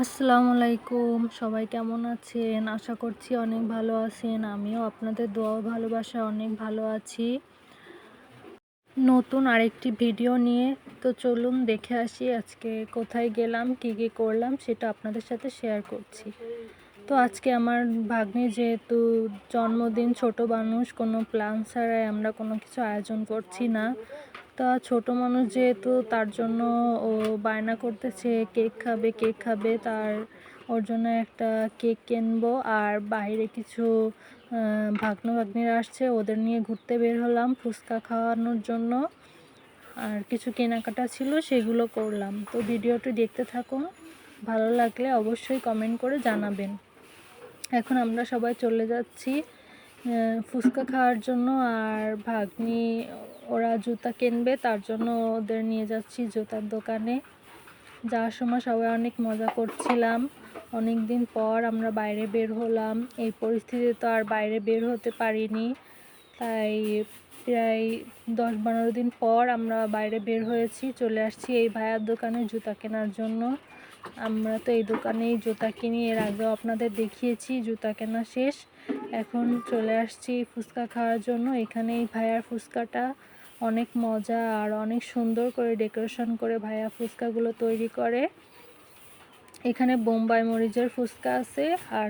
আসসালামু আলাইকুম, সবাই কেমন আছেন? আশা করছি অনেক ভালো আছেন। আমিও আপনাদের দোয়া ও ভালোবাসায় অনেক ভালো আছি। নতুন আরেকটি ভিডিও নিয়ে তো চলুন দেখে আসি আজকে কোথায় গেলাম, কী কী করলাম সেটা আপনাদের সাথে শেয়ার করছি। তো আজকে আমার ভাগ্নির যেহেতু জন্মদিন, ছোট মানুষ, কোনো প্ল্যান ছাড়াই আমরা কোনো কিছু আয়োজন করছি না। তা ছোট মানুষ যেহেতু তার জন্য ও বায়না করতেছে কেক খাবে, ওর জন্য একটা কেক কিনবো। আর বাইরে কিছু ভাগ্নিরা আসছে, ওদের নিয়ে ঘুরতে বের হলাম ফুচকা খাওয়ানোর জন্য। আর কিছু কেনাকাটা ছিল, সেগুলো করলাম। তো ভিডিওটি দেখতে থাকুন, ভালো লাগলে অবশ্যই কমেন্ট করে জানাবেন। এখন আমরা সবাই চলে যাচ্ছি ফুচকা খাওয়ার জন্য। আর ভাগ্নি ওরা জুতা কিনবে, তার জন্য ওদের নিয়ে যাচ্ছি জুতার দোকানে। যাওয়ার সময় সবাই অনেক মজা করছিলাম। অনেক দিন পর আমরা বাইরে বের হলাম। এই পরিস্থিতিতে তো আর বাইরে বের হতে পারিনি, তাই প্রায় 10-12 দিন পর আমরা বাইরে বের হয়েছি। চলে আসছি এই ভাইয়ার দোকানে জুতা কেনার জন্য। আমরা তো এই দোকানেই জুতা কিনি, এর আগেও আপনাদের দেখিয়েছি। জুতা কেনা শেষ, এখন চলে আসছি ফুচকা খাওয়ার জন্য। এখানে এই ভাইয়ার ফুচকাটা অনেক মজা আর অনেক সুন্দর করে ডেকোরেশন করে ভাইয়া ফুচকাগুলো তৈরি করে। এখানে বোম্বাই মরিচের ফুচকা আছে আর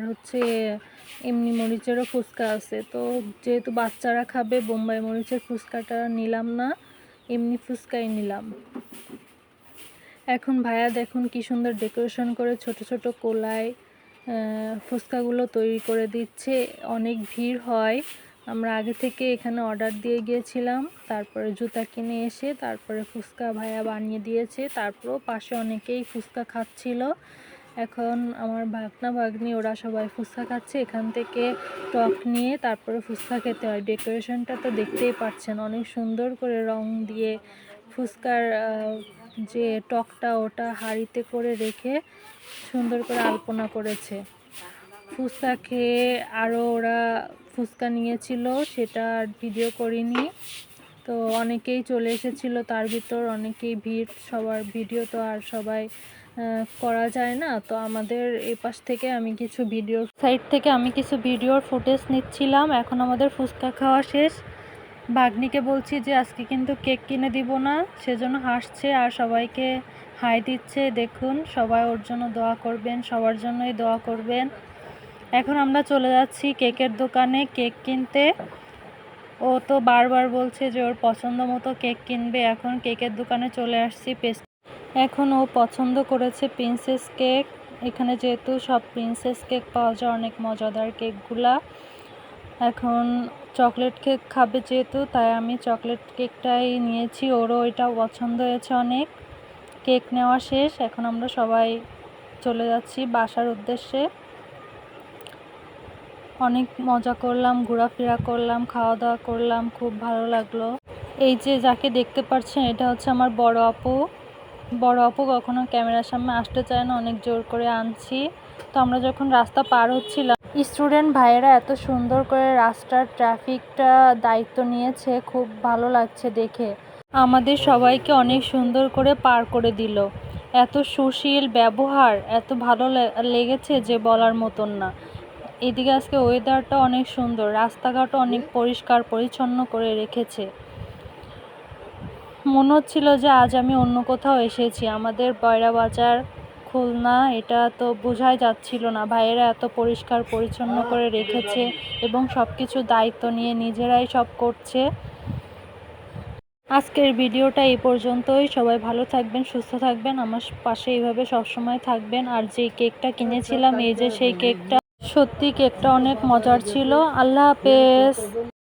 এমনি মরিচেরও ফুচকা আছে। তো যেহেতু বাচ্চারা খাবে, বোম্বাই মরিচের ফুচকাটা নিলাম না, এমনি ফুচকাই নিলাম। এখন ভাইয়া দেখুন কি সুন্দর ডেকোরেশন করে ছোট ছোট কোলায় ফুচকাগুলো তৈরি করে দিচ্ছে। অনেক ভিড় হয়, আমরা আগে থেকে এখানে অর্ডার দিয়ে গিয়েছিলাম। তারপরে জুতা কিনে এসে তারপরে ফুচকা ভাইয়া বানিয়ে দিয়েছে। তারপরেও পাশে অনেকেই ফুচকা খাচ্ছিল। এখন আমার ভাগ্নি ওরা সবাই ফুচকা খাচ্ছে। এখান থেকে টক নিয়ে তারপরে ফুচকা খেতে হয়। ডেকোরেশনটা তো দেখতেই পাচ্ছেন, অনেক সুন্দর করে রং দিয়ে ফুচকার যে টকটা ওটা হাঁড়িতে করে রেখে সুন্দর করে আলপনা করেছে। ফুচকা খেয়ে আরও ওরা ফুচকা নিয়েছিল, সেটা আর ভিডিও করিনি। তো অনেকেই চলে এসেছিলো, তার ভিতর অনেকেই ভিড়, সবার ভিডিও তো আর সবাই করা যায় না। তো আমাদের এই পাশ থেকে আমি কিছু ভিডিওর ফুটেজ নিচ্ছিলাম। এখন আমাদের ফুচকা খাওয়া শেষ। ভাগ্নিকে বলছি যে আজকে কিন্তু কেক কিনে দিব না, সেজন্য হাসছে আর সবাইকে হাই দিচ্ছে। দেখুন, সবাই ওর জন্য দোয়া করবেন, সবার জন্যই দোয়া করবেন। এখন আমরা চলে যাচ্ছি কেকের দোকানে কেক কিনতে। ও তো বারবার বলছে যে ওর পছন্দ মতো কেক কিনবে। এখন কেকের দোকানে চলে আসছি। এখন ও পছন্দ করেছে প্রিন্সেস কেক। এখানে যেহেতু সব প্রিন্সেস কেক পাওয়া যায়, অনেক মজাদার কেকগুলা। এখন চকলেট কেক খাবে যেহেতু, তাই আমি চকলেট কেকটাই নিয়েছি। ওরও এটা পছন্দ হয়েছে অনেক। কেক নেওয়া শেষ, এখন আমরা সবাই চলে যাচ্ছি বাসার উদ্দেশ্যে। অনেক মজা করলাম, ঘোরাফেরা করলাম, খাওয়া দাওয়া করলাম, খুব ভালো লাগলো। এই যে যাকে দেখতে পাচ্ছেন, এটা হচ্ছে আমার বড় আপু কখনো ক্যামেরার সামনে আসতে চায় না, অনেক জোর করে আনছি। তো আমরা যখন রাস্তা পার হচ্ছিলাম, স্টুডেন্ট ভাইয়েরা এত সুন্দর করে রাস্তার ট্রাফিকটা দায়িত্ব নিয়েছে, খুব ভালো লাগছে দেখে। আমাদের সবাইকে অনেক সুন্দর করে পার করে দিল। এত সুশীল ব্যবহার, এত ভালো লেগেছে যে বলার মতন না। এদিকে আজকে ওয়েদারটা অনেক সুন্দর, রাস্তাঘাটও অনেক পরিষ্কার পরিচ্ছন্ন করে রেখেছে। মনে হচ্ছিল যে আজ আমি অন্য কোথাও এসেছি। আমাদের বয়রা বাজার, খুলনা, এটা তো বোঝাই যাচ্ছিল না। ভাইয়েরা এত পরিষ্কার পরিচ্ছন্ন করে রেখেছে এবং সব কিছু দায়িত্ব নিয়ে নিজেরাই সব করছে। আজকের ভিডিওটা এই পর্যন্তই। সবাই ভালো থাকবেন, সুস্থ থাকবেন, আমার পাশে এইভাবে সবসময় থাকবেন। আর যে কেকটা কিনেছিলাম, এই যে সেই কেকটা, সত্যি কেকটা অনেক মজার ছিল। আল্লাহ হাফেজ।